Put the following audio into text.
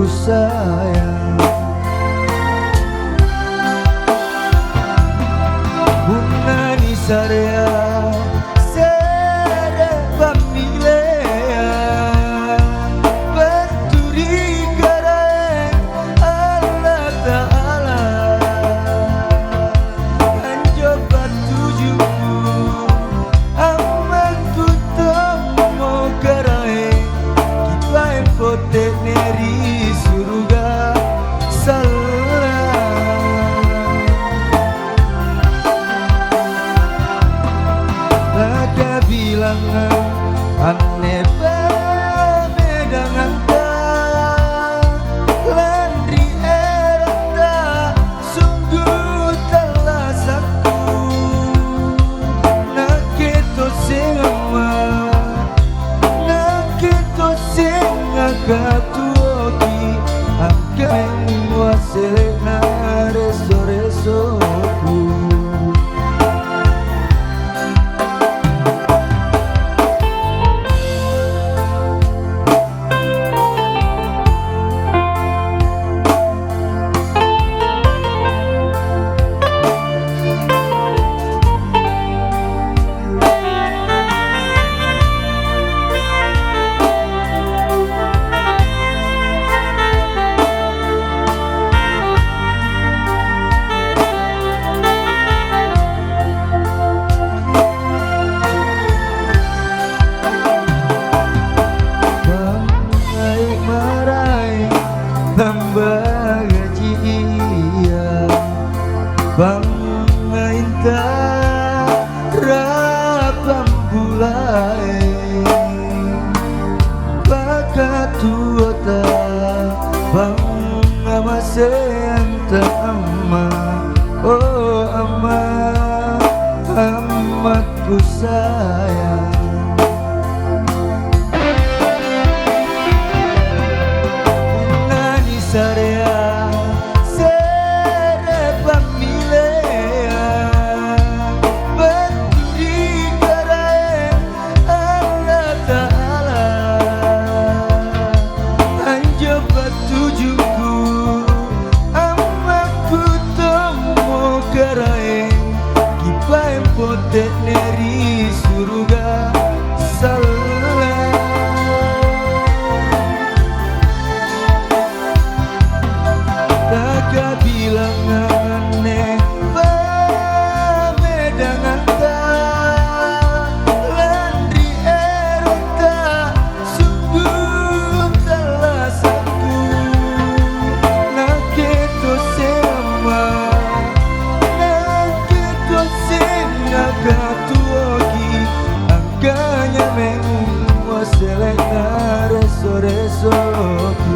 ku sayang. Bunani sarea sere pamilea berturi karae Allah Ta'ala anjoba tujuku aman ku tomo karae kipae pote neri surga salah Baka bilangan aneh dengan landri erata sungguh telah saku nakito singama nakito singakatuoki angkeng waselena reso-resoku. Tambah gaji iya Bangainta rapam bulai Baka tuota Bangamaseanta amma Oh amma Amatku sayang Sarea sere pamilea berturi karae Allah Ta'ala anjoba tujuku amaku tomo karae kipae pote neri surga salah bilangan dengan landri erota sungguh telah saku nakito sema nakito senagatuoki angkanya mengu waselena reso-resoku